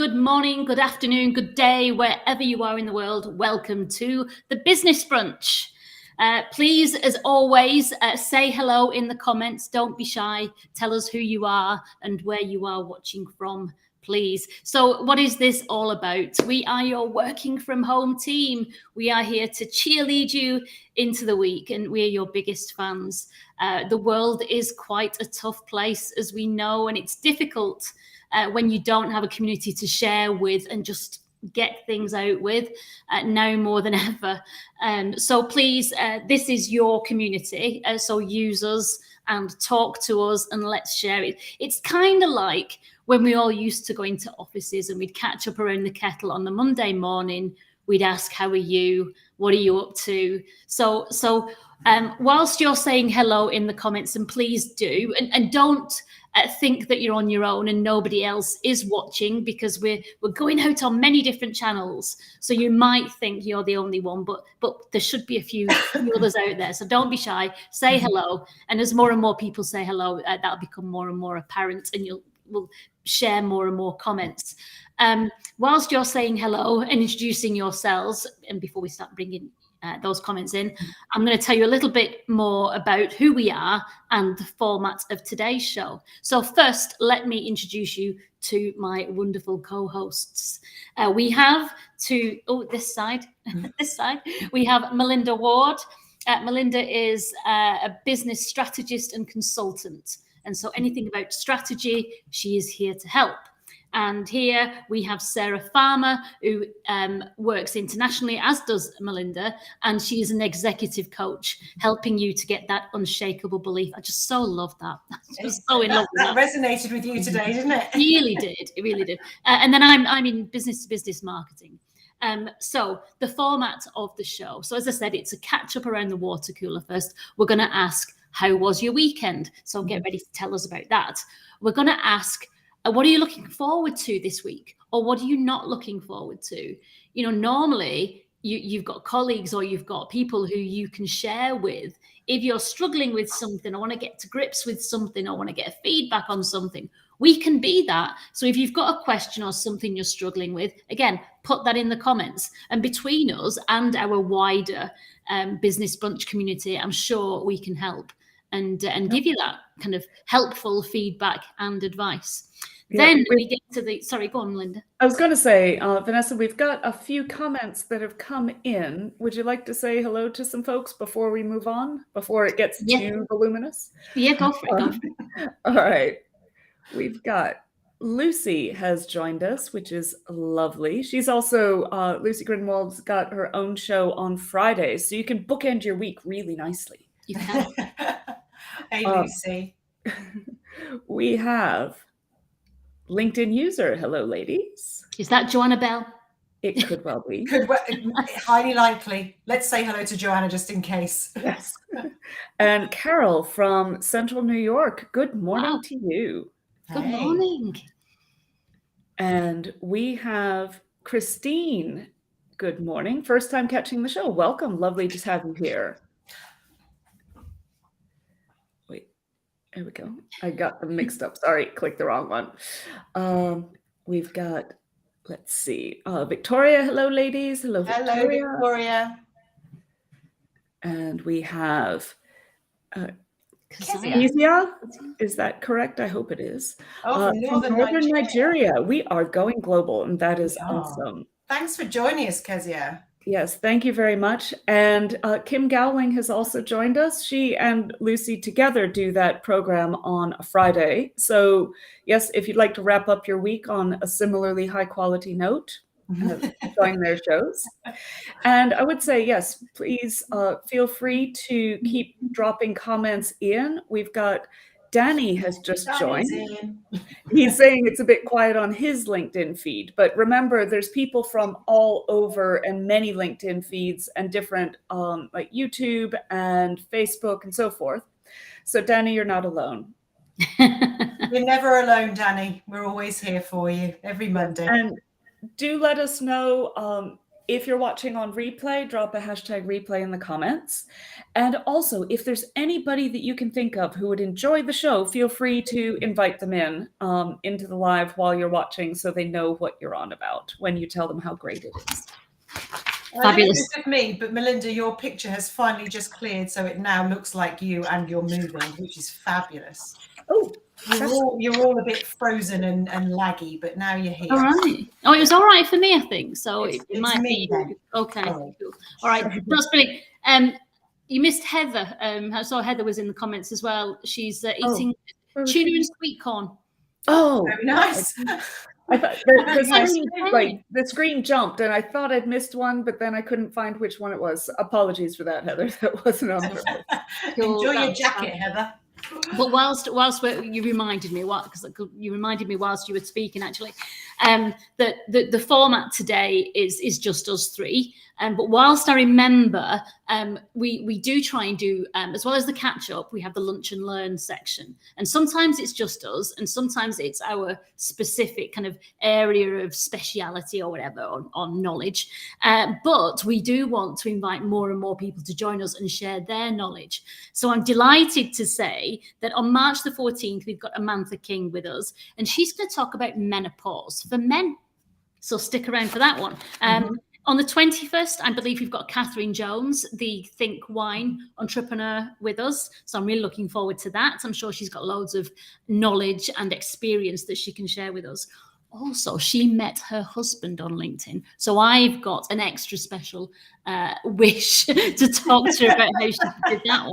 good morning, good afternoon, good day, wherever you are in the world. Welcome to the Business Brunch. Please, as always, say hello in the comments. Don't be shy. Tell us who you are and where you are watching from, please. So what is this all about? We are your working from home team. We are here to cheerlead you into the week, and we're your biggest fans. The world is quite a tough place, as we know, and it's difficult when you don't have a community to share with and just get things out with, now more than ever. So please, this is your community, so use us and talk to us and let's share it. It's kind of like when we all used to go into offices and we'd catch up around the kettle on the Monday morning. We'd ask, how are you? What are you up to? So whilst you're saying hello in the comments, and please do, and don't think that you're on your own and nobody else is watching, because we're going out on many different channels. So you might think you're the only one, but there should be a few others out there. So don't be shy. Say hello, and as more and more people say hello, that'll become more and more apparent, and we'll share more and more comments. Whilst you're saying hello and introducing yourselves, and before we start bringing those comments in, I'm going to tell you a little bit more about who we are and the format of today's show. So first, let me introduce you to my wonderful co-hosts. We have this side, we have Melinda Ward. Melinda is a business strategist and consultant. And so anything about strategy, she is here to help. And here we have Sarah Farmer, who works internationally, as does Melinda, and she is an executive coach, helping you to get that unshakable belief. I just so love that. Just so in love with that. That resonated with you today, didn't it? It really did. And then I'm in business-to-business marketing. So the format of the show. So as I said, it's a catch up around the water cooler first. We're going to ask, how was your weekend? So get ready to tell us about that. We're going to ask, what are you looking forward to this week? Or what are you not looking forward to? You know, normally you've got colleagues or you've got people who you can share with. If you're struggling with something, I want to get to grips with something, I want to get feedback on something, we can be that. So if you've got a question or something you're struggling with, again, put that in the comments. And between us and our wider Business Brunch community, I'm sure we can help and give you that kind of helpful feedback and advice. Yeah, then we get to the, sorry, go on, Linda. I was going to say, Vanessa, we've got a few comments that have come in. Would you like to say hello to some folks before we move on, before it gets too voluminous? Yeah, go for it. All right. We've got Lucy has joined us, which is lovely. She's also, Lucy Grinwald's got her own show on Fridays, so you can bookend your week really nicely. You can. Hey, Lucy. We have LinkedIn user. Hello, ladies. Is that Joanna Bell? It could well be. Highly likely. Let's say hello to Joanna just in case. Yes. And Carol from Central New York. Good morning to you. Good morning. And we have Christine. Good morning. First time catching the show. Welcome. Lovely to have you here. There we go. I got them mixed up. Sorry, clicked the wrong one. We've got, let's see, Victoria. Hello, ladies. Hello, Victoria. Hello, Victoria. And we have Kezia. Is that correct? I hope it is. From Northern Nigeria. We are going global, and that is awesome. Thanks for joining us, Kezia. Yes, thank you very much. And Kim Gowling has also joined us. She and Lucy together do that program on a Friday. So yes, if you'd like to wrap up your week on a similarly high quality note, join their shows. And I would say, yes, please feel free to keep dropping comments in. We've got Danny has just joined. He's saying it's a bit quiet on his LinkedIn feed, but remember, there's people from all over and many LinkedIn feeds and different like YouTube and Facebook and so forth. So Danny, you're not alone. You're never alone, Danny. We're always here for you every Monday. And do let us know if you're watching on replay, drop a hashtag replay in the comments. And also, if there's anybody that you can think of who would enjoy the show, feel free to invite them in into the live while you're watching so they know what you're on about when you tell them how great it is. I don't know if it's with me, but Melinda, your picture has finally just cleared, so it now looks like you and you're moving, which is fabulous. Oh, you're all a bit frozen and laggy, but now you're here. All right. Oh, it was all right for me, I think. So It's might me be then. okay. Sorry. Cool. All right, that's brilliant. You missed Heather. I saw Heather was in the comments as well. She's eating tuna and sweet corn. Oh, very nice. I thought the screen jumped, and I thought I'd missed one, but then I couldn't find which one it was. Apologies for that, Heather. That wasn't on purpose. Enjoy your jacket, Heather. But whilst you reminded me whilst you were speaking, actually, that the format today is just us three. But whilst I remember, we do try and do, as well as the catch up, we have the lunch and learn section. And sometimes it's just us, and sometimes it's our specific kind of area of speciality or whatever, on knowledge. But we do want to invite more and more people to join us and share their knowledge. So I'm delighted to say that on March the 14th, we've got Amantha King with us, and she's going to talk about menopause for men. So stick around for that one. On the 21st, I believe we've got Catherine Jones, the Think Wine entrepreneur, with us. So I'm really looking forward to that. I'm sure she's got loads of knowledge and experience that she can share with us. Also, she met her husband on LinkedIn. So I've got an extra special wish to talk to her about how she did that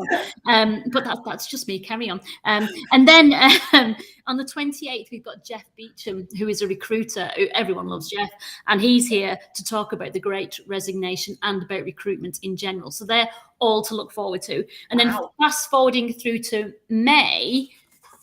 one. But that's just me. Carry on. And then on the 28th, we've got Jeff Beecham, who is a recruiter. Everyone loves Jeff. And he's here to talk about the Great Resignation and about recruitment in general. So they're all to look forward to. And then fast forwarding through to May,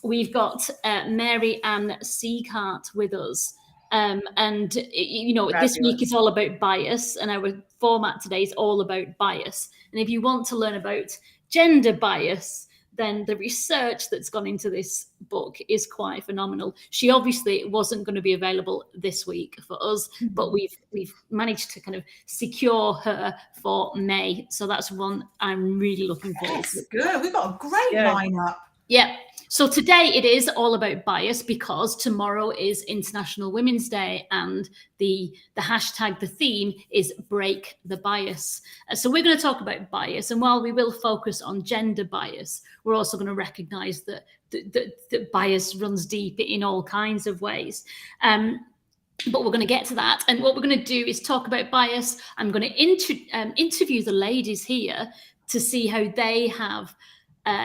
we've got Mary Ann Sieghart with us. And, you know, this week is all about bias, and our format today is all about bias. And if you want to learn about gender bias, then the research that's gone into this book is quite phenomenal. She obviously wasn't going to be available this week for us, but we've managed to kind of secure her for May. So that's one I'm really looking forward to. Good. We've got a great lineup. Yeah. So today it is all about bias, because tomorrow is International Women's Day, and the hashtag, the theme is break the bias. So we're going to talk about bias, and while we will focus on gender bias, we're also going to recognize that the bias runs deep in all kinds of ways. But we're going to get to that. And what we're going to do is talk about bias. I'm going to interview the ladies here to see how they have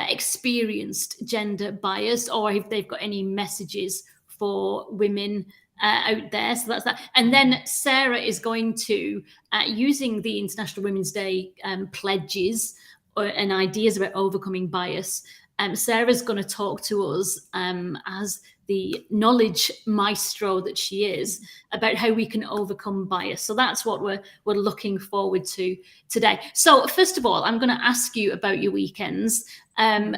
experienced gender bias, or if they've got any messages for women out there. So that's that. And then Sarah is going to, using the International Women's Day pledges and ideas about overcoming bias, Sarah's going to talk to us as the knowledge maestro that she is, about how we can overcome bias. So that's what we're looking forward to today. So first of all, I'm going to ask you about your weekends.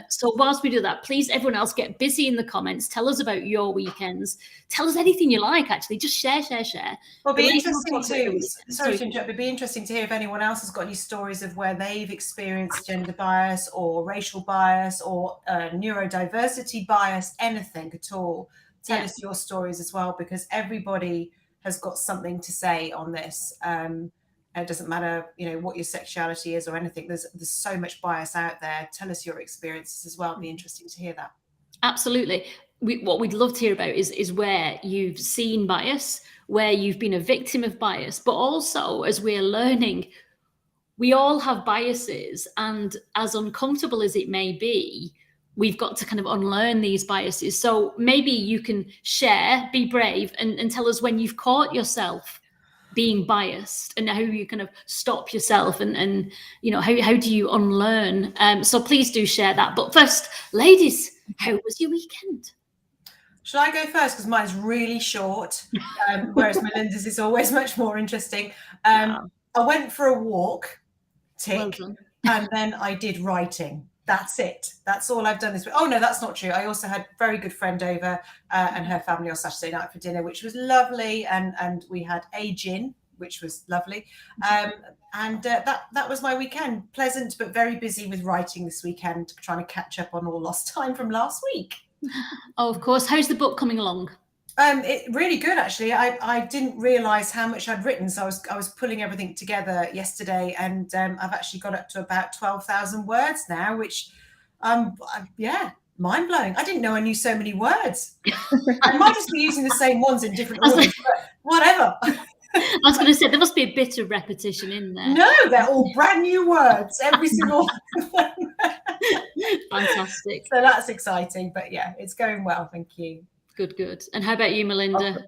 So whilst we do that, please, everyone else, get busy in the comments. Tell us about your weekends. Tell us anything you like, actually. Just share. Well, it'd be interesting to, sorry to interrupt, it'd be interesting to hear if anyone else has got any stories of where they've experienced gender bias or racial bias or neurodiversity bias, anything at all. Tell us your stories as well, because everybody has got something to say on this. It doesn't matter, you know, what your sexuality is or anything. There's so much bias out there. Tell us your experiences as well. It'd be interesting to hear that. Absolutely. What we'd love to hear about is where you've seen bias, where you've been a victim of bias, but also, as we're learning, we all have biases, and as uncomfortable as it may be, we've got to kind of unlearn these biases. So maybe you can share, be brave, and tell us when you've caught yourself being biased and how you kind of stop yourself, and you know, how do you unlearn? So please do share that. But first, ladies, how was your weekend? Should I go first? Because mine's really short, whereas Melinda's is always much more interesting. I went for a walk, tick, and then I did writing. That's it. That's all I've done this week. Oh, no, that's not true. I also had a very good friend over and her family on Saturday night for dinner, which was lovely. And we had a gin, which was lovely. And that was my weekend. Pleasant, but very busy with writing this weekend, trying to catch up on all lost time from last week. Oh, of course. How's the book coming along? It really good, actually. I didn't realise how much I'd written, so I was pulling everything together yesterday, and I've actually got up to about 12,000 words now, which, yeah, mind blowing. I didn't know I knew so many words. I might just be using the same ones in different orders, but whatever. I was going to say there must be a bit of repetition in there. No, they're all brand new words, every single one. Fantastic. So that's exciting, but yeah, it's going well. Thank you. Good. And how about you, Melinda?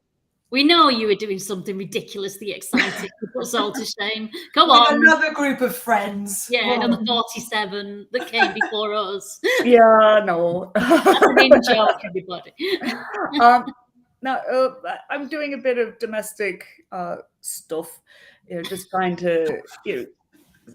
We know you were doing something ridiculously exciting to put us all to shame. Go on. With another group of friends. Yeah, another 47 that came before us. Yeah, no. That's an in-joke, everybody. No, I'm doing a bit of domestic stuff, just trying to,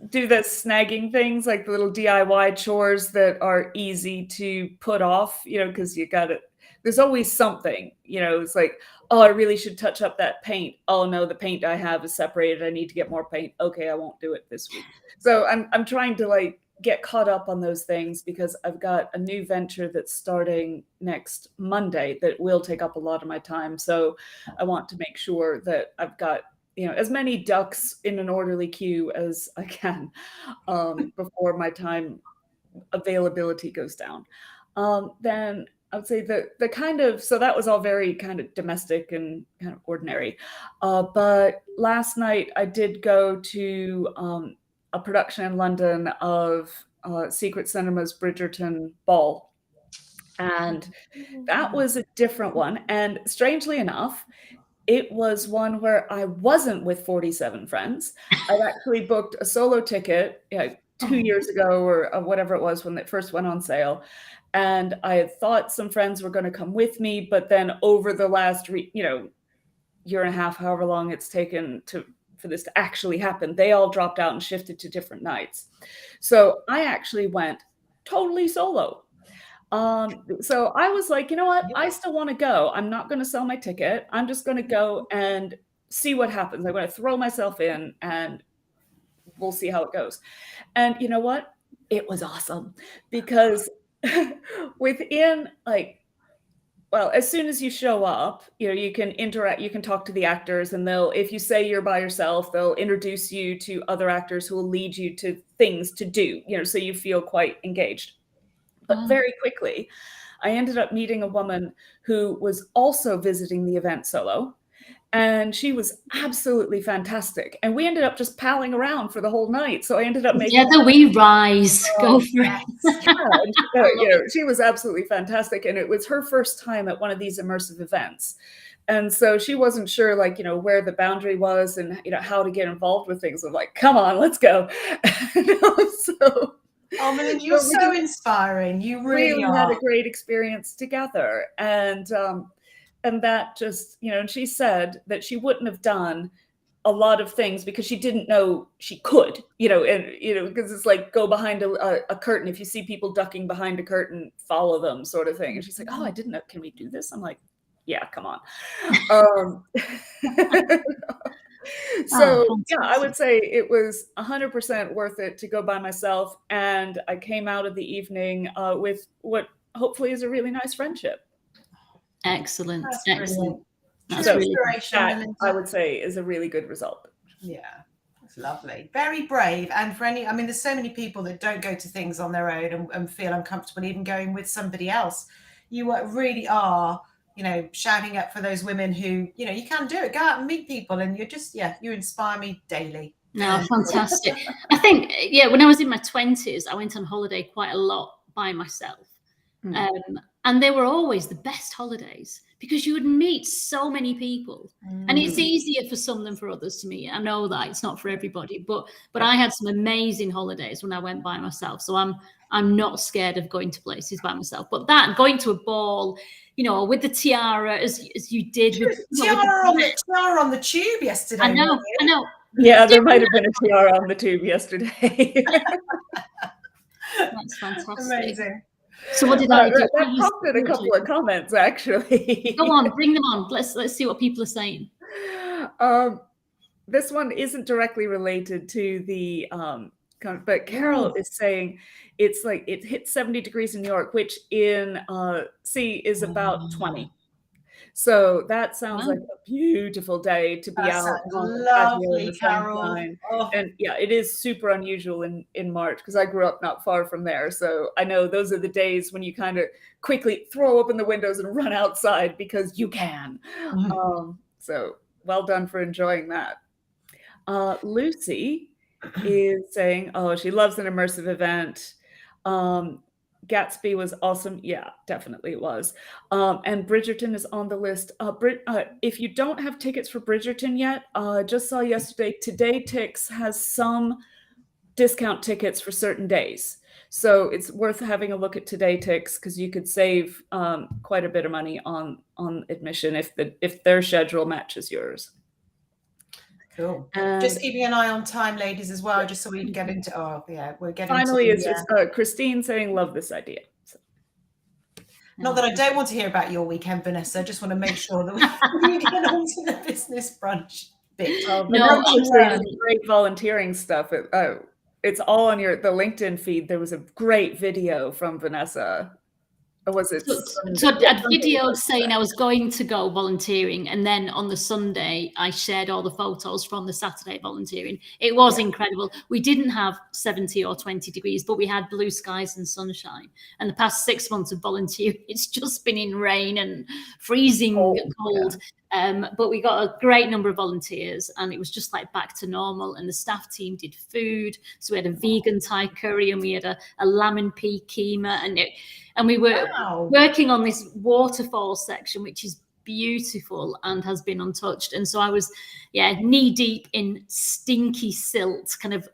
do the snagging things, like the little DIY chores that are easy to put off, because you got it. There's always something, it's like, oh, I really should touch up that paint. Oh no, the paint I have is separated. I need to get more paint. Okay, I won't do it this week. So I'm trying to get caught up on those things, because I've got a new venture that's starting next Monday that will take up a lot of my time. So I want to make sure that I've got, as many ducks in an orderly queue as I can before my time availability goes down. Then I would say the kind of, so that was all very kind of domestic and kind of ordinary. But last night I did go to a production in London of Secret Cinema's Bridgerton Ball. And that was a different one. And strangely enough, it was one where I wasn't with 47 friends. I actually booked a solo ticket 2 years ago or whatever it was when it first went on sale. And I had thought some friends were going to come with me, but then over the last, year and a half, however long it's taken for this to actually happen, they all dropped out and shifted to different nights. So I actually went totally solo. So I was like, you know what? I still want to go. I'm not going to sell my ticket. I'm just going to go and see what happens. I'm going to throw myself in and we'll see how it goes. And you know what? It was awesome, because within as soon as you show up, you can interact, you can talk to the actors, and if you say you're by yourself, they'll introduce you to other actors who will lead you to things to do, so you feel quite engaged. But very quickly, I ended up meeting a woman who was also visiting the event solo, and she was absolutely fantastic. And we ended up just palling around for the whole night. So I ended up making together we rise. Go for it. She was absolutely fantastic, and it was her first time at one of these immersive events. And so she wasn't sure, where the boundary was and how to get involved with things. I'm like, come on, let's go. So. Oh, Melinda, you're so inspiring. You really are. Had a great experience together. And that just, and she said that she wouldn't have done a lot of things because she didn't know she could, because it's like, go behind a curtain. If you see people ducking behind a curtain, follow them, sort of thing. And she's like, oh, I didn't know. Can we do this? I'm like, yeah, come on. So yeah, I would say it was 100% worth it to go by myself. And I came out of the evening with what hopefully is a really nice friendship. Excellent. That's Excellent. That's really inspiration. I would say is a really good result. Yeah, that's lovely. Very brave. And for there's so many people that don't go to things on their own and feel uncomfortable even going with somebody else. You really are, shouting up for those women who, you can do it. Go out and meet people, and you're just, you inspire me daily. No, fantastic. I think, when I was in my 20s, I went on holiday quite a lot by myself. And they were always the best holidays because you would meet so many people. And it's easier for some than for others to meet. I know that it's not for everybody, but I had some amazing holidays when I went by myself. So I'm not scared of going to places by myself. But that going to a ball, with the tiara as you did with tiara on the tube yesterday. I know. Yeah, there might have been a tiara on the tube yesterday. That's fantastic. Amazing. So what did I do? That prompted a couple of comments, actually. Go on, bring them on. Let's see what people are saying. this one isn't directly related to the but Carol is saying it's like it hit 70 degrees in New York, which in C is about 20. So that sounds like a beautiful day to be out on the patio in the sunshine. And yeah, it is super unusual in March because I grew up not far from there. So I know those are the days when you kind of quickly throw open the windows and run outside because you can. So well done for enjoying that. Lucy is saying, oh, she loves an immersive event. Gatsby was awesome. Yeah, definitely it was. And Bridgerton is on the list. If you don't have tickets for Bridgerton yet, just saw yesterday, Today Tix has some discount tickets for certain days. So it's worth having a look at Today Tix because you could save quite a bit of money on admission if their schedule matches yours. Cool. Just keeping an eye on time, ladies, as well, just so we can get into. We're getting. Finally, it's Christine saying, "Love this idea." So. Not that I don't want to hear about your weekend, Vanessa. I just want to make sure that we get on to the business brunch bit. Great volunteering stuff. It's all on the LinkedIn feed. There was a great video from Vanessa. Or was it? So I'd videoed saying I was going to go volunteering, and then on the Sunday I shared all the photos from the Saturday volunteering. It was incredible. We didn't have 70 or 20 degrees, but we had blue skies and sunshine. And the past 6 months of volunteering, it's just been in rain and freezing cold. But we got a great number of volunteers, and it was just like back to normal. And the staff team did food. So we had a vegan Thai curry, and we had a lamb and pea keema, and we were working on this waterfall section, which is beautiful and has been untouched. And so I was, knee deep in stinky silt, kind of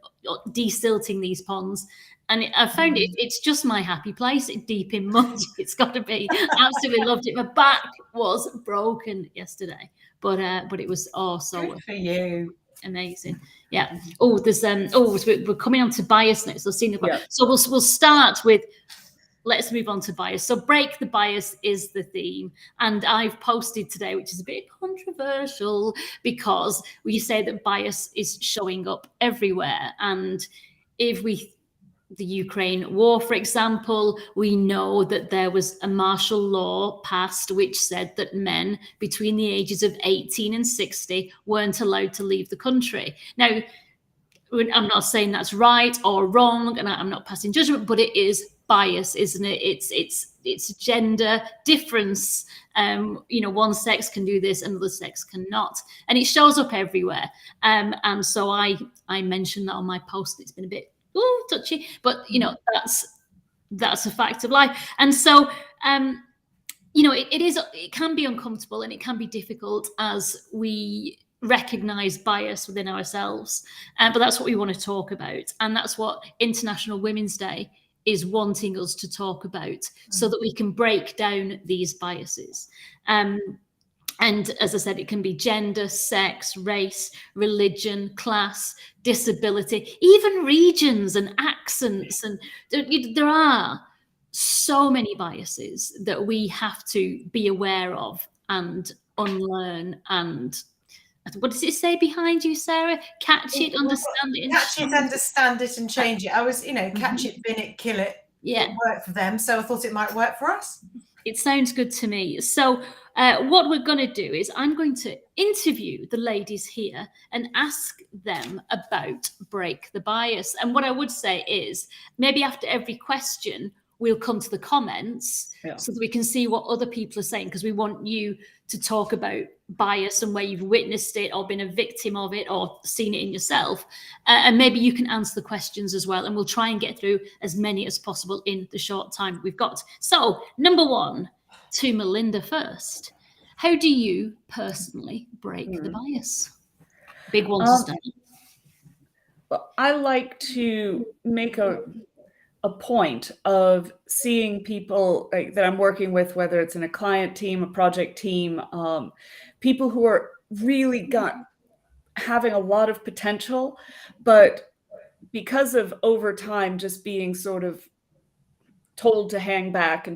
desilting these ponds. And I found it's just my happy place, deep in mud. It's got to be. Absolutely loved it. My back was broken yesterday, but it was so good for you. Amazing. Yeah. Oh, there's we're coming on to bias next. So we'll start with. Let's move on to bias. So break the bias is the theme. And I've posted today, which is a bit controversial because we say that bias is showing up everywhere. And if the Ukraine war, for example, we know that there was a martial law passed which said that men between the ages of 18 and 60 weren't allowed to leave the country. Now, I'm not saying that's right or wrong, and I'm not passing judgment, but it is bias, isn't it? It's gender difference. One sex can do this, another sex cannot, and it shows up everywhere. And so I mentioned that on my post. It's been a bit touchy, but that's a fact of life. And so it can be uncomfortable and it can be difficult as we recognize bias within ourselves, but that's what we want to talk about, and that's what International Women's Day is wanting us to talk about, so that we can break down these biases. And as I said, it can be gender, sex, race, religion, class, disability, even regions and accents. And there are so many biases that we have to be aware of and unlearn. And what does it say behind you, Sarah? Catch it, understand it. Catch it, understand it, and change it. I was, catch it, bin it, kill it. Yeah. It worked for them, so I thought it might work for us. It sounds good to me. So what we're going to do is I'm going to interview the ladies here and ask them about break the bias. And what I would say is maybe after every question, we'll come to the comments so that we can see what other people are saying, because we want you to talk about bias and where you've witnessed it or been a victim of it or seen it in yourself. And maybe you can answer the questions as well. And we'll try and get through as many as possible in the short time we've got. So number one, to Melinda first. How do you personally break the bias? Big one to start. Well, I like to make a point of seeing people that I'm working with, whether it's in a client team, a project team, people who are really having a lot of potential, but because of over time just being sort of told to hang back,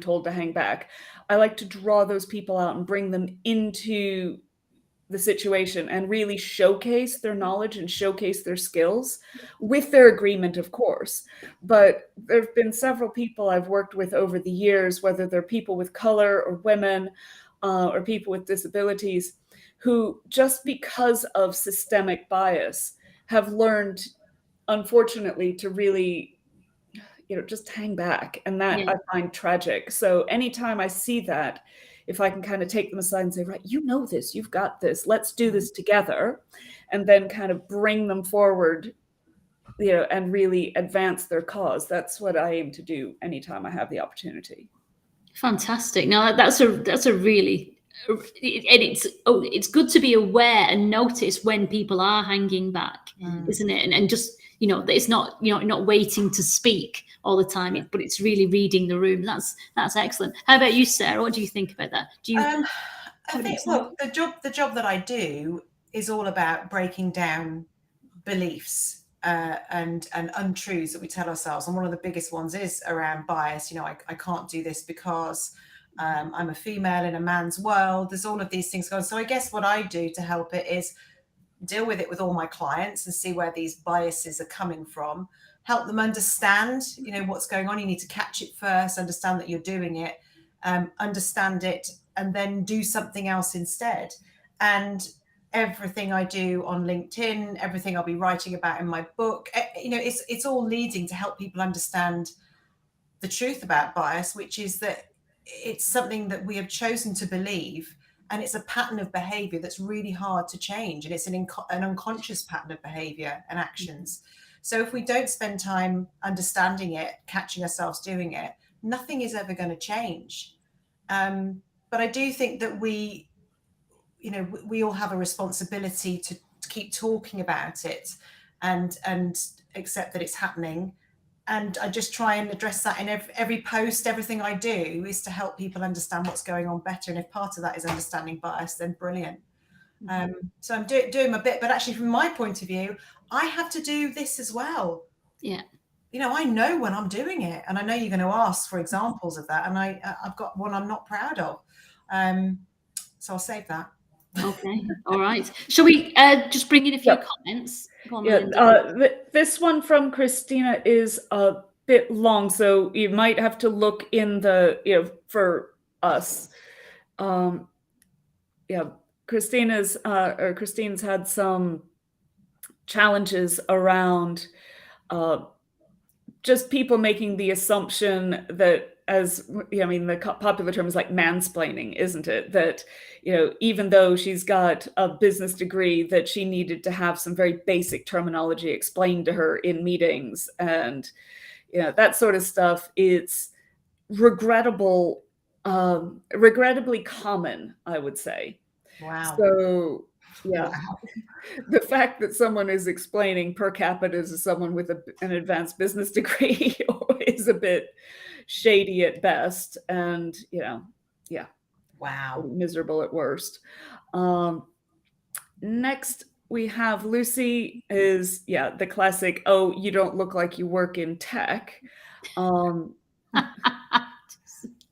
I like to draw those people out and bring them into the situation and really showcase their knowledge and showcase their skills with their agreement, of course. But there have been several people I've worked with over the years, whether they're people with color or women or people with disabilities, who just because of systemic bias have learned, unfortunately, to really, just hang back. And that I find tragic. So anytime I see that, if I can kind of take them aside and say, right, you know this, you've got this, let's do this together, and then kind of bring them forward, and really advance their cause. That's what I aim to do anytime I have the opportunity. Fantastic. Now that's a really, and it's good to be aware and notice when people are hanging back, isn't it? And just, it's not, not waiting to speak all the time, but it's really reading the room. That's excellent. How about you, Sarah? What do you think about that? Do you? I think, well, the job that I do is all about breaking down beliefs and untruths that we tell ourselves. And one of the biggest ones is around bias. I can't do this because I'm a female in a man's world. There's all of these things going. So I guess what I do to help it is deal with it with all my clients and see where these biases are coming from, help them understand, what's going on. You need to catch it first, understand that you're doing it, understand it, and then do something else instead. And everything I do on LinkedIn, everything I'll be writing about in my book, it's all leading to help people understand the truth about bias, which is that it's something that we have chosen to believe, and it's a pattern of behavior that's really hard to change. And it's an unconscious pattern of behavior and actions. So if we don't spend time understanding it, catching ourselves doing it, nothing is ever going to change. But I do think that we all have a responsibility to keep talking about it and accept that it's happening. And I just try and address that in every post. Everything I do is to help people understand what's going on better. And if part of that is understanding bias, then brilliant. So I'm doing my bit. But actually, from my point of view, I have to do this as well. Yeah. I know when I'm doing it. And I know you're going to ask for examples of that. And I've got one I'm not proud of. So I'll save that. Okay. All right. Shall we just bring in a few comments? This one from Christina is a bit long, so you might have to look in the, for us. Christine's had some challenges around just people making the assumption that, the popular term is like mansplaining, isn't it? That, even though she's got a business degree, that she needed to have some very basic terminology explained to her in meetings, and, that sort of stuff. It's regrettably common, I would say. Wow. So, yeah. Wow. The fact that someone is explaining per capita to someone with an advanced business degree is a bit shady at best, and wow, miserable at worst. Next we have Lucy is the classic, oh, you don't look like you work in tech.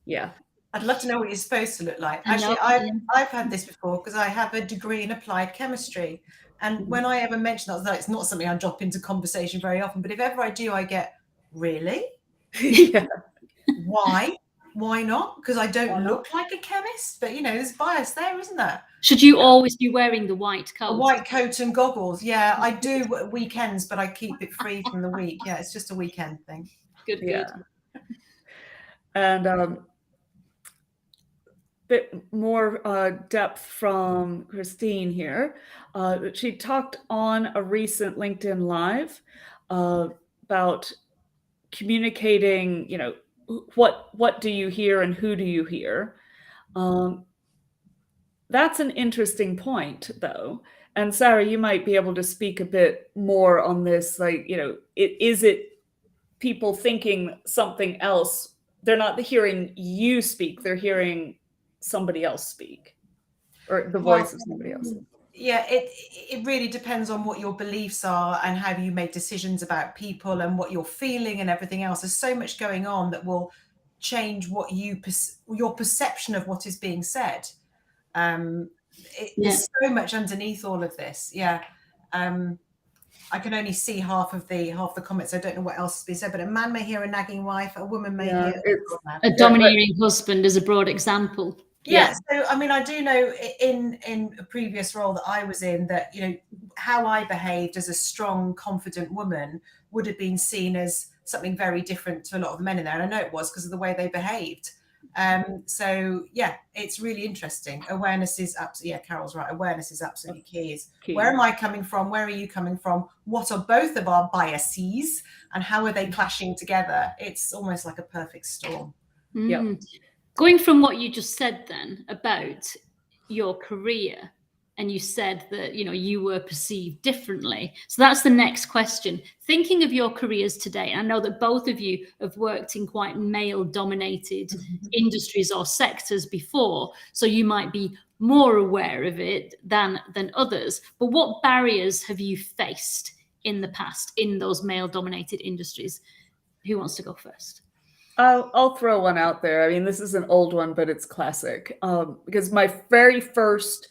Yeah, I'd love to know what you're supposed to look like. Actually, I've had this before because I have a degree in applied chemistry. And when I ever mention that, it's not something I drop into conversation very often. But if ever I do, I get, really? Yeah. Why? Why not? Because I don't look like a chemist. But, there's bias there, isn't there? Should you always be wearing the white coat? A white coat and goggles. Yeah, I do weekends, but I keep it free from the week. Yeah, it's just a weekend thing. Good, good. And bit more depth from Christine here. She talked on a recent LinkedIn Live about communicating, what do you hear and who do you hear? That's an interesting point, though. And Sarah, you might be able to speak a bit more on this. Like, is it people thinking something else? They're not hearing you speak, they're hearing somebody else speak, or the voice of somebody else. Yeah, it really depends on what your beliefs are and how you make decisions about people and what you're feeling and everything else. There's so much going on that will change what your perception of what is being said. there's so much underneath all of this. I can only see half the comments. I don't know what else has been said, but a man may hear a nagging wife, a woman may hear a domineering husband as a broad example. So I mean, I do know in a previous role that I was in that, you know, how I behaved as a strong, confident woman would have been seen as something very different to a lot of the men in there. And I know it was because of the way they behaved. So yeah, it's really interesting. Awareness is absolutely, Carol's right. Awareness is absolutely key. Where am I coming from? Where are you coming from? What are both of our biases and how are they clashing together? It's almost like a perfect storm. Going from what you just said then about your career, and you said that, you know, you were perceived differently. So that's the next question. Thinking of your careers today, I know that both of you have worked in quite male-dominated industries or sectors before, so you might be more aware of it than others. But what barriers have you faced in the past in those male-dominated industries? Who wants to go first? I'll throw one out there. I mean, this is an old one, but it's classic. Because my very first,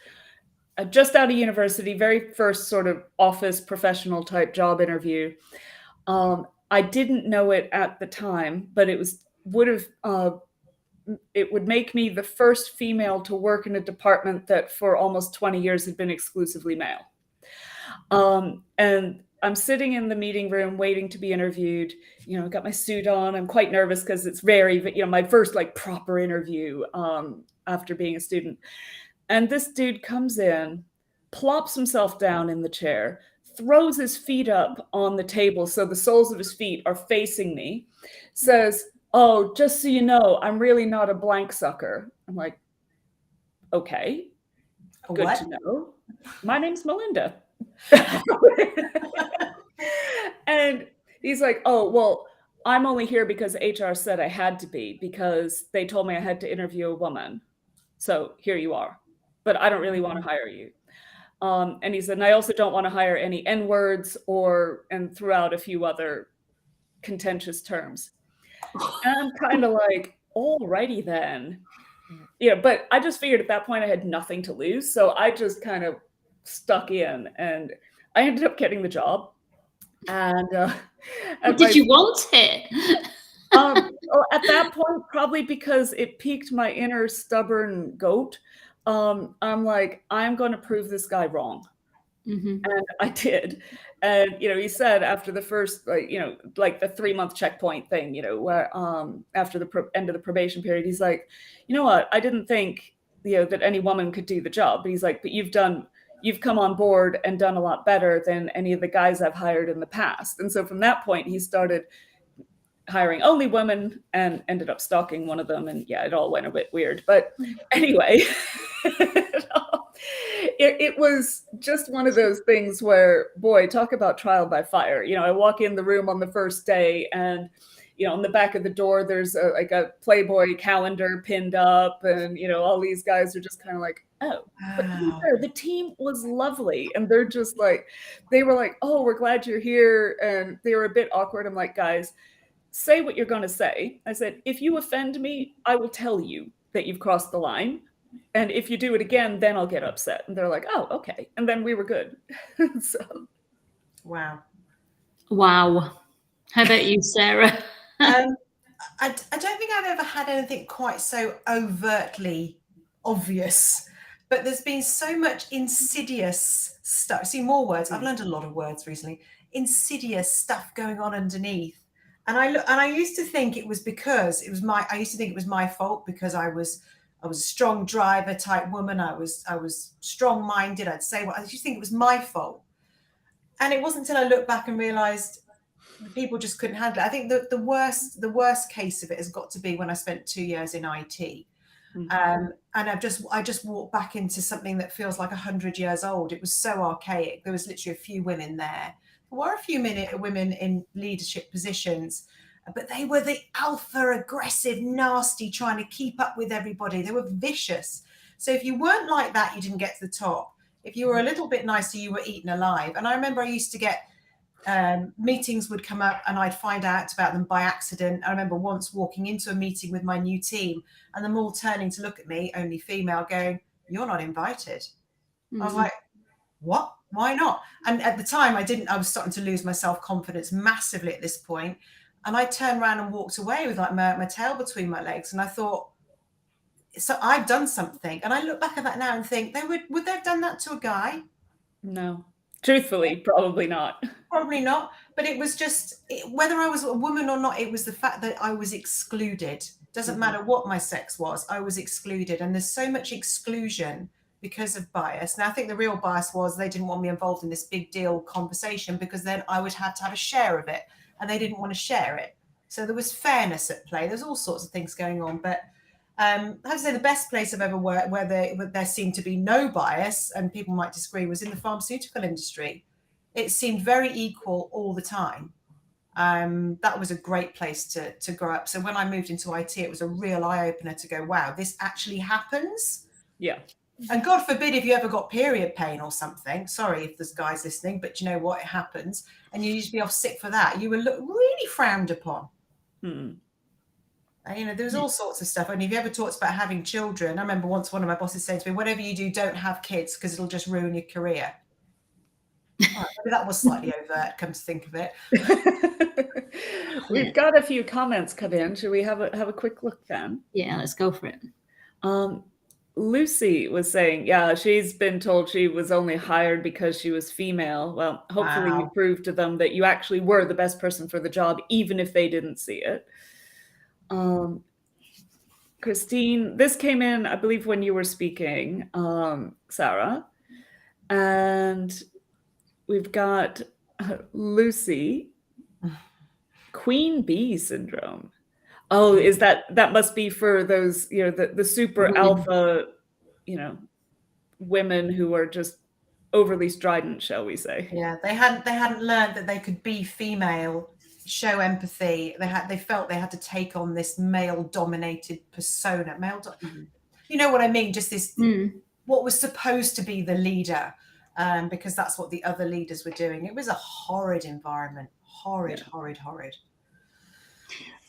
just out of university, very first sort of office professional type job interview, I didn't know it at the time, but it would make me the first female to work in a department that for almost 20 years had been exclusively male. And I'm sitting in the meeting room waiting to be interviewed. You know, got my suit on. I'm quite nervous because it's very, you know, my first like proper interview after being a student. And this dude comes in, plops himself down in the chair, throws his feet up on the table so the soles of his feet are facing me, says, "Oh, just so you know, I'm really not a blank sucker." I'm like, okay, good to know. My name's Melinda. And he's like, "Oh, well, I'm only here because HR said I had to be, because they told me I had to interview a woman. So here you are. But I don't really want to hire you." And he said, "And I also don't want to hire any N-words," and threw out a few other contentious terms. And I'm kind of like, alrighty then. Yeah, but I just figured at that point I had nothing to lose. So I just kind of stuck in, and I ended up getting the job. And did you want it? At that point, probably because it piqued my inner stubborn goat. I'm like, I'm going to prove this guy wrong. And I did. And, you know, he said after the first, like, you know, like the 3-month checkpoint thing, you know, where after the end of the probation period, he's like, "You know what? I didn't think, you know, that any woman could do the job." But he's like, "But you've come on board and done a lot better than any of the guys I've hired in the past." And so from that point, he started hiring only women and ended up stalking one of them. And yeah, it all went a bit weird. But anyway, it was just one of those things where, boy, talk about trial by fire. You know, I walk in the room on the first day, and, you know, on the back of the door, there's a Playboy calendar pinned up, and, you know, all these guys are just kind of like, "Oh." But the team was lovely, and they're just like, they were like, "Oh, we're glad you're here," and they were a bit awkward. I'm like, "Guys, say what you're going to say." I said, "If you offend me, I will tell you that you've crossed the line. And if you do it again, then I'll get upset." And they're like, "Oh, okay." And then we were good. So. Wow. How about you, Sarah? I don't think I've ever had anything quite so overtly obvious, but there's been so much insidious stuff. See, more words. I've learned a lot of words recently. Insidious stuff going on underneath. And I used to think it was because I used to think it was my fault because I was a strong driver type woman. I was strong-minded. I used to think it was my fault. And it wasn't until I looked back and realized people just couldn't handle it. I think the worst case of it has got to be when I spent 2 years in IT. And I just walked back into something that feels like 100 years old. It was so archaic. There was literally a few women there. There were a few women in leadership positions, but they were the alpha, aggressive, nasty, trying to keep up with everybody. They were vicious. So if you weren't like that, you didn't get to the top. If you were a little bit nicer, you were eaten alive. And I remember I used to get meetings would come up and I'd find out about them by accident. I remember once walking into a meeting with my new team and them all turning to look at me, only female, going, you're not invited. Mm-hmm. I was like, what? Why not? And at the time I was starting to lose my self-confidence massively at this point. And I turned around and walked away with like my tail between my legs. And I thought, so I've done something. And I look back at that now and think, would they have done that to a guy? No. Truthfully, probably not. Probably not. But it was just, whether I was a woman or not, it was the fact that I was excluded. Doesn't matter what my sex was, I was excluded. And there's so much exclusion because of bias. Now, I think the real bias was they didn't want me involved in this big deal conversation, because then I would have to have a share of it, and they didn't want to share it. So there was fairness at play. There's all sorts of things going on. But I have to say the best place I've ever worked where there seemed to be no bias, and people might disagree, was in the pharmaceutical industry. It seemed very equal all the time. That was a great place to grow up. So when I moved into IT, it was a real eye-opener to go, wow, this actually happens. Yeah. And God forbid if you ever got period pain or something, sorry if there's guys listening, but you know what, it happens, and you used to be off sick for that, you were really frowned upon. And, you know, there was all sorts of stuff. And if you ever talked about having children, I remember once one of my bosses saying to me, whatever you do, don't have kids, because it'll just ruin your career. Right, maybe that was slightly overt, come to think of it. We've got a few comments come in. Should we have a quick look then? Yeah, let's go for it. Lucy was saying, yeah, she's been told she was only hired because she was female. Well, hopefully you proved to them that you actually were the best person for the job, even if they didn't see it. Christine, this came in, I believe, when you were speaking, Sarah. And we've got Lucy, Queen Bee syndrome. Oh, is that must be for those, you know, the super alpha, you know, women who are just overly strident, shall we say? Yeah, they hadn't learned that they could be female, show empathy. They felt they had to take on this male-dominated persona. You know what I mean? Just this, what was supposed to be the leader, because that's what the other leaders were doing. It was a horrid environment. Horrid.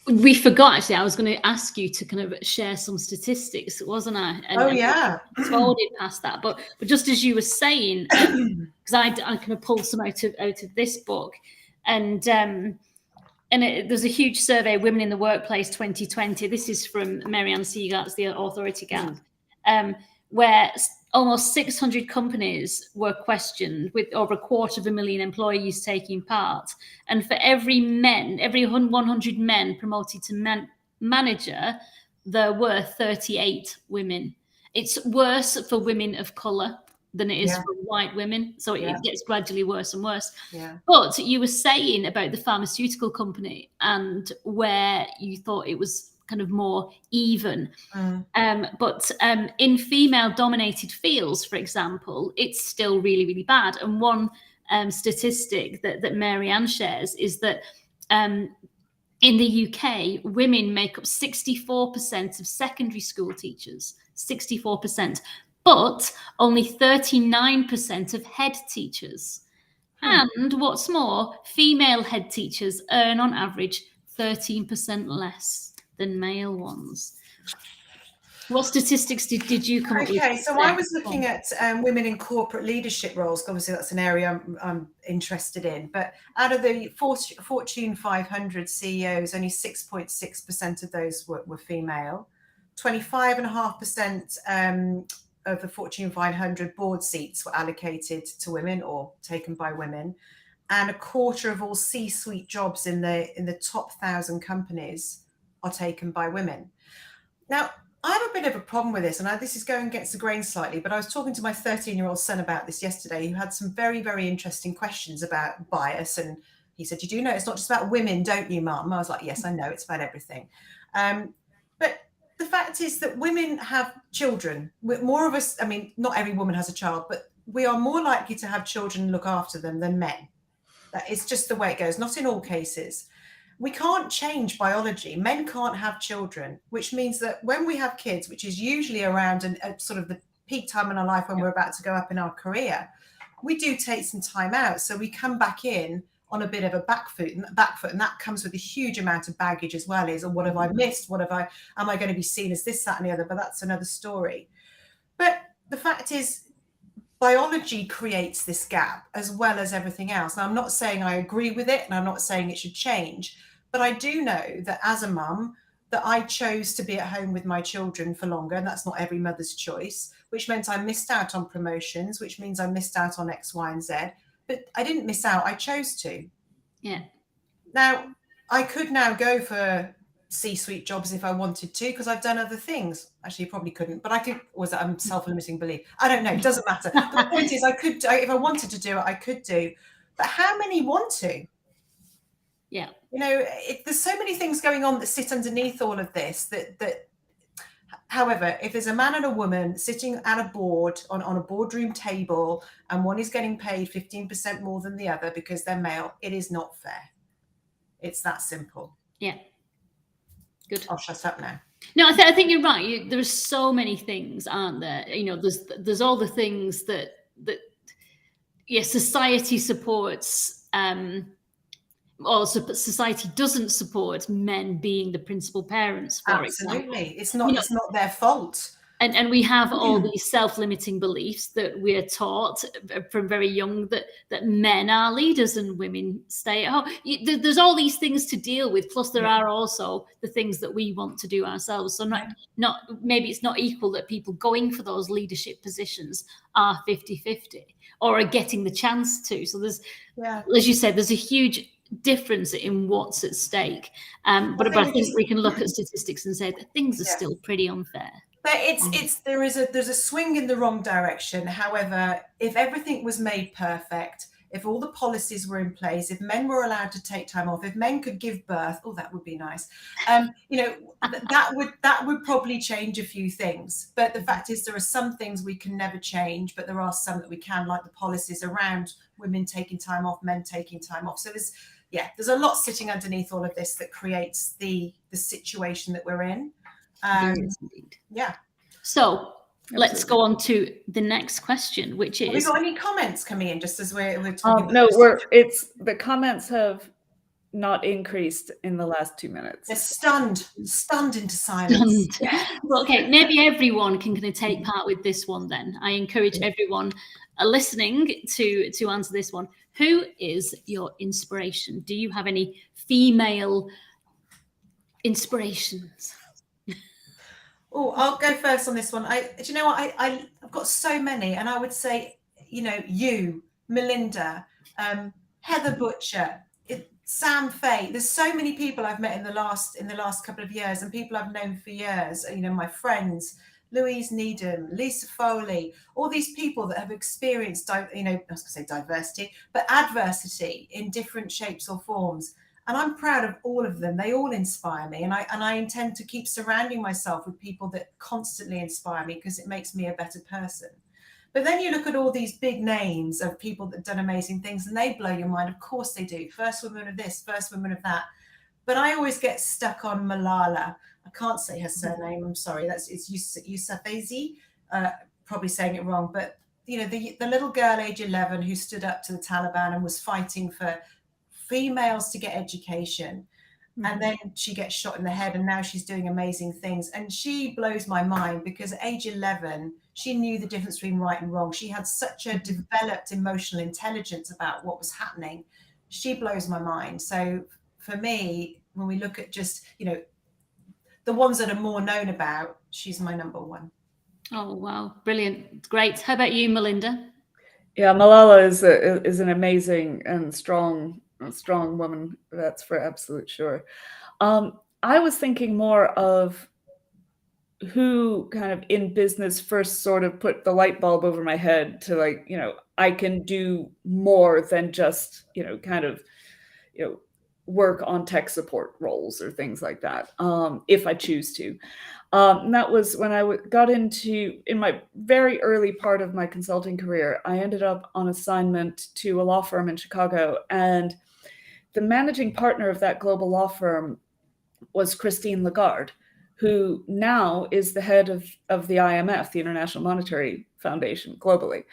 We forgot, actually, I was going to ask you to kind of share some statistics, wasn't I? Yeah. Forwarded past that. But just as you were saying, because I kind of pulled some out of this book, and there's a huge survey, Women in the Workplace 2020. This is from Marianne Siegart's The Authority Gap, where almost 600 companies were questioned, with over 250,000 employees taking part. And for every 100 men promoted to manager, there were 38 women. It's worse for women of colour than it is for white women. So it gets gradually worse and worse. Yeah. But you were saying about the pharmaceutical company and where you thought it was kind of more even. But in female-dominated fields, for example, it's still really, really bad. And one statistic that Marianne shares is that in the UK, women make up 64% of secondary school teachers, 64%, but only 39% of head teachers. And what's more, female head teachers earn on average 13% less than male ones. What statistics did you come up with? Okay, so I was looking at women in corporate leadership roles. Obviously, that's an area I'm interested in. But out of the Fortune 500 CEOs, only 6.6% of those were female. 25.5% of the Fortune 500 board seats were allocated to women or taken by women. And a quarter of all C-suite jobs in the top 1,000 companies are taken by women. Now, I have a bit of a problem with this, and this is going against the grain slightly, but I was talking to my 13-year-old son about this yesterday, who had some very, very interesting questions about bias. And he said, you do know it's not just about women, don't you, Mum? I was like, yes, I know, it's about everything. But the fact is that women have children. More of us, I mean, not every woman has a child, but we are more likely to have children and look after them than men. That is just the way it goes, not in all cases. We can't change biology. Men can't have children, which means that when we have kids, which is usually around sort of the peak time in our life when we're about to go up in our career, we do take some time out. So we come back in on a bit of a back foot, and that comes with a huge amount of baggage as well. Is, what have I missed? Am I going to be seen as this, that, and the other? But that's another story. But the fact is, biology creates this gap as well as everything else. Now, I'm not saying I agree with it, and I'm not saying it should change, but I do know that as a mum, that I chose to be at home with my children for longer, and that's not every mother's choice, which meant I missed out on promotions, which means I missed out on X, Y, and Z. But I didn't miss out, I chose to. Yeah. Now, I could now go for C-suite jobs if I wanted to, because I've done other things. Actually, probably couldn't, but I could. Was that a self-limiting belief? I don't know. It doesn't matter. The point is, I could, if I wanted to do it, I could do. But how many want to? Yeah. You know, there's so many things going on that sit underneath all of this. That, however, if there's a man and a woman sitting at a board on a boardroom table, and one is getting paid 15% more than the other because they're male, it is not fair. It's that simple. Yeah. Good. I'll shut up now. No, I think you're right. There's so many things, aren't there? You know, there's all the things that society supports, or society doesn't support men being the principal parents, for Absolutely. example. It's not their fault. And we have all these self-limiting beliefs that we're taught from very young, that men are leaders and women stay at home. There's all these things to deal with. Plus, there are also the things that we want to do ourselves. So not maybe it's not equal that people going for those leadership positions are 50-50 or are getting the chance to. So there's, as you said, there's a huge difference in what's at stake. But I think we can look at statistics and say that things are still pretty unfair. But there's a swing in the wrong direction. However, if everything was made perfect, if all the policies were in place, if men were allowed to take time off, if men could give birth, that would be nice. You know, that would probably change a few things. But the fact is, there are some things we can never change, but there are some that we can, like the policies around women taking time off, men taking time off. So there's a lot sitting underneath all of this that creates the situation that we're in. Yeah. So let's go on to the next question, which is: have we got any comments coming in just as we're talking? No, the comments have not increased in the last 2 minutes. They're stunned into silence. Well, okay, maybe everyone can kind of take part with this one then. I encourage everyone listening to answer this one. Who is your inspiration? Do you have any female inspirations? Oh, I'll go first on this one. Do you know what? I've got so many, and I would say, you know, you, Melinda, Heather Butcher, Sam Fay. There's so many people I've met in the last couple of years, and people I've known for years. You know, my friends, Louise Needham, Lisa Foley, all these people that have experienced, you know, I was going to say diversity, but adversity in different shapes or forms. And I'm proud of all of them. They all inspire me. And I intend to keep surrounding myself with people that constantly inspire me, because it makes me a better person. But then you look at all these big names of people that have done amazing things, and they blow your mind. Of course they do. First woman of this, first woman of that. But I always get stuck on Malala. I can't say her surname. I'm sorry. It's Yousafzai. Probably saying it wrong. But, you know, the little girl, age 11, who stood up to the Taliban and was fighting for females to get education, and then she gets shot in the head, and now she's doing amazing things. And she blows my mind, because at age 11 she knew the difference between right and wrong. She had such a developed emotional intelligence about what was happening. She blows my mind. So for me, when we look at just, you know, the ones that are more known about, she's my number one. Oh wow, brilliant, great. How about you, Melinda? Yeah, Malala is an amazing and strong woman. That's for absolute sure. I was thinking more of who kind of in business first sort of put the light bulb over my head to, like, you know, I can do more than just, you know, kind of, you know, work on tech support roles or things like that, if I choose to. And that was when I got into, in my very early part of my consulting career, I ended up on assignment to a law firm in Chicago. And the managing partner of that global law firm was Christine Lagarde, who now is the head of the IMF, the International Monetary Foundation, globally.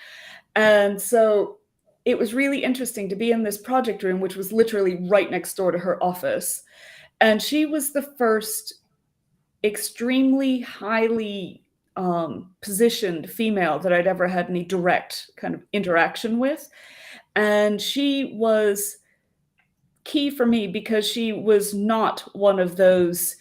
And so it was really interesting to be in this project room, which was literally right next door to her office. And she was the first extremely highly positioned female that I'd ever had any direct kind of interaction with. And she was key for me because she was not one of those,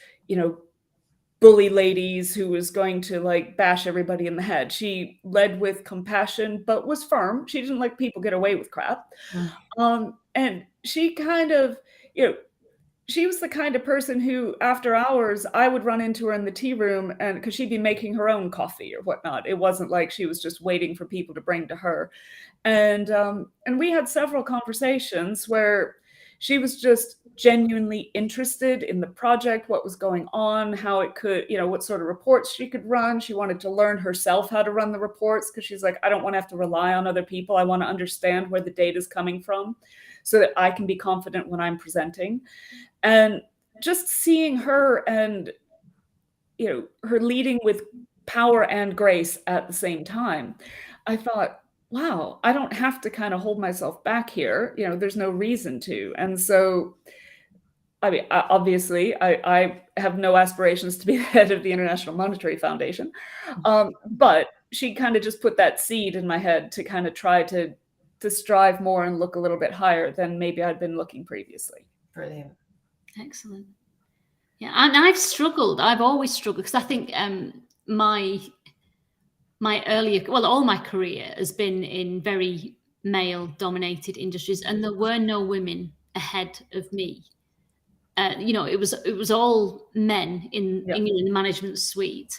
bully ladies who was going to like bash everybody in the head. She led with compassion, but was firm. She didn't let people get away with crap. And she kind of, she was the kind of person who, after hours, I would run into her in the tea room, and because she'd be making her own coffee or whatnot. It wasn't like she was just waiting for people to bring to her. And we had several conversations where she was just genuinely interested in the project, what was going on, how it could, what sort of reports she could run. She wanted to learn herself how to run the reports because she's like, I don't want to have to rely on other people. I want to understand where the data is coming from so that I can be confident when I'm presenting. And just seeing her and, her leading with power and grace at the same time, I thought, wow, I don't have to kind of hold myself back here. There's no reason to. And so, I mean, obviously, I have no aspirations to be the head of the International Monetary Foundation. But she kind of just put that seed in my head to kind of try to strive more and look a little bit higher than maybe I'd been looking previously. Brilliant. Excellent. Yeah, and I've struggled. I've always struggled because I think my earlier, all my career has been in very male-dominated industries, and there were no women ahead of me. It was all men in the management suite,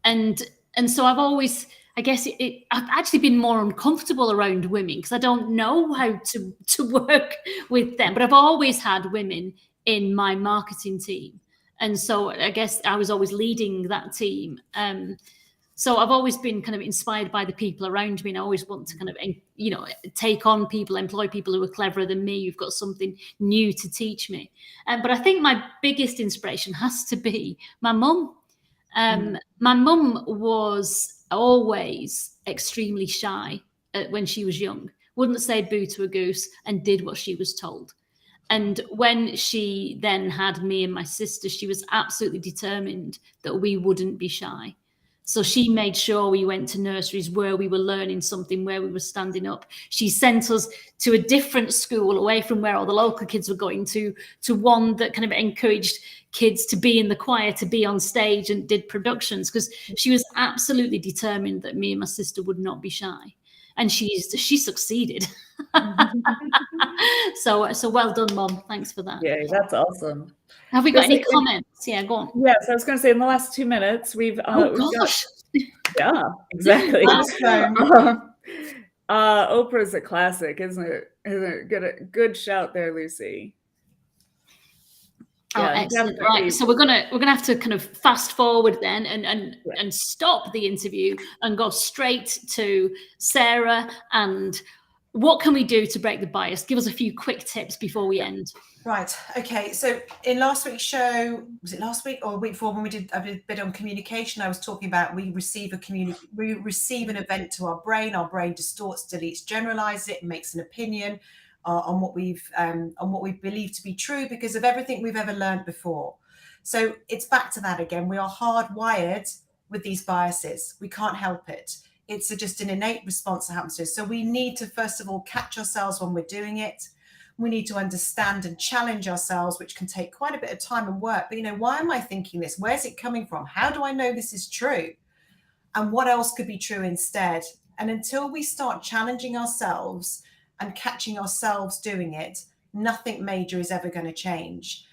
and so I've always, I guess, I've actually been more uncomfortable around women because I don't know how to work with them. But I've always had women in my marketing team, and so I guess I was always leading that team. So I've always been kind of inspired by the people around me, and I always want to kind of, take on people, employ people who are cleverer than me, who've got something new to teach me. But I think my biggest inspiration has to be my mum. My mum was always extremely shy when she was young, wouldn't say boo to a goose, and did what she was told. And when she then had me and my sister, she was absolutely determined that we wouldn't be shy. So she made sure we went to nurseries where we were learning something, where we were standing up. She sent us to a different school away from where all the local kids were going to one that kind of encouraged kids to be in the choir, to be on stage, and did productions, because she was absolutely determined that me and my sister would not be shy. And she succeeded. So well done, Mom. Thanks for that. Yeah, that's awesome. Have we got any comments? Yeah, go on. Yes, I was going to say in the last 2 minutes we've gosh. Yeah, exactly. Oprah's a classic, isn't it? Good shout there, Lucy. Yeah, excellent. Definitely. Right, so we're gonna have to kind of fast forward then and stop the interview and go straight to Sarah. And what can we do to break the bias? Give us a few quick tips before we end. Right. Okay. So in last week's show, was it last week or the week before, when we did a bit on communication, I was talking about we receive an event to our brain distorts, deletes, generalizes it, and makes an opinion on what we believe to be true because of everything we've ever learned before. So it's back to that again. We are hardwired with these biases. We can't help it. It's just an innate response that happens to us. So we need to, first of all, catch ourselves when we're doing it. We need to understand and challenge ourselves, which can take quite a bit of time and work. But, why am I thinking this? Where's it coming from? How do I know this is true? And what else could be true instead? And until we start challenging ourselves and catching ourselves doing it, nothing major is ever going to change.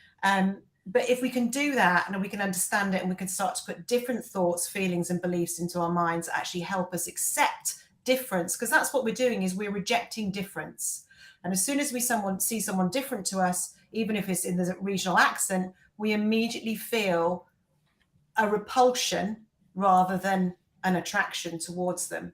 But if we can do that and we can understand it and we can start to put different thoughts, feelings and beliefs into our minds that actually help us accept difference, because that's what we're doing, is we're rejecting difference. And as soon as we see someone different to us, even if it's in the regional accent, we immediately feel a repulsion rather than an attraction towards them.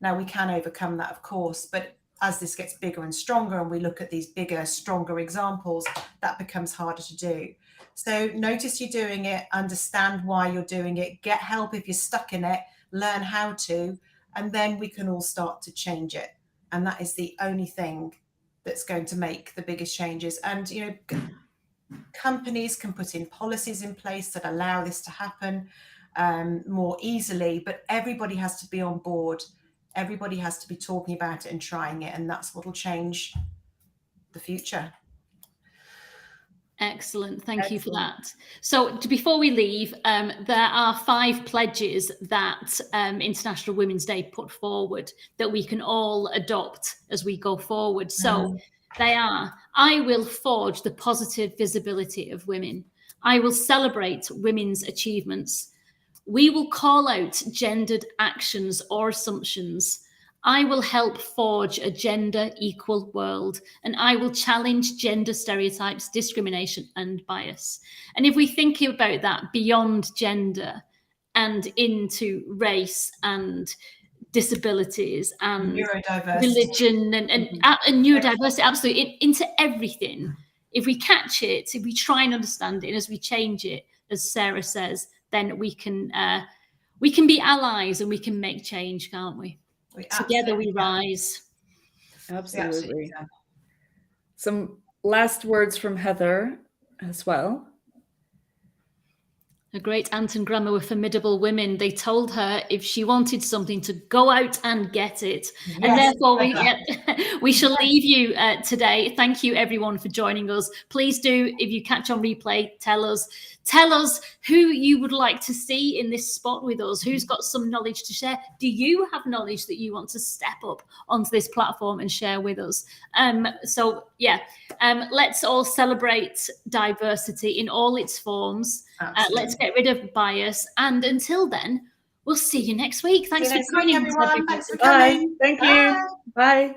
Now, we can overcome that, of course, but as this gets bigger and stronger and we look at these bigger, stronger examples, that becomes harder to do. So notice you're doing it, understand why you're doing it, get help if you're stuck in it, learn how to, and then we can all start to change it. And that is the only thing that's going to make the biggest changes. And, companies can put in policies in place that allow this to happen. more easily, but everybody has to be on board. Everybody has to be talking about it and trying it, and that's what will change the future. Excellent. Thank you for that. So before we leave, there are 5 pledges that International Women's Day put forward that we can all adopt as we go forward. So they are: I will forge the positive visibility of women. I will celebrate women's achievements. We will call out gendered actions or assumptions. I will help forge a gender equal world, and I will challenge gender stereotypes, discrimination, and bias. And if we think about that beyond gender and into race and disabilities and religion and neurodiversity, absolutely, into everything, if we catch it, if we try and understand it, and as we change it, as Sarah says, then we can be allies and we can make change, can't we? Together we rise. Absolutely. Some last words from Heather as well. A great aunt and grandma were formidable women. They told her if she wanted something to go out and get it. Yes, and therefore we shall leave you today. Thank you everyone for joining us. Please do, if you catch on replay, tell us who you would like to see in this spot with us, who's got some knowledge to share. Do you have knowledge that you want to step up onto this platform and share with us? Let's all celebrate diversity in all its forms. Let's get rid of bias. And until then, we'll see you next week. Thanks for joining us, everyone. Thanks for coming. Bye. Thank you. Bye.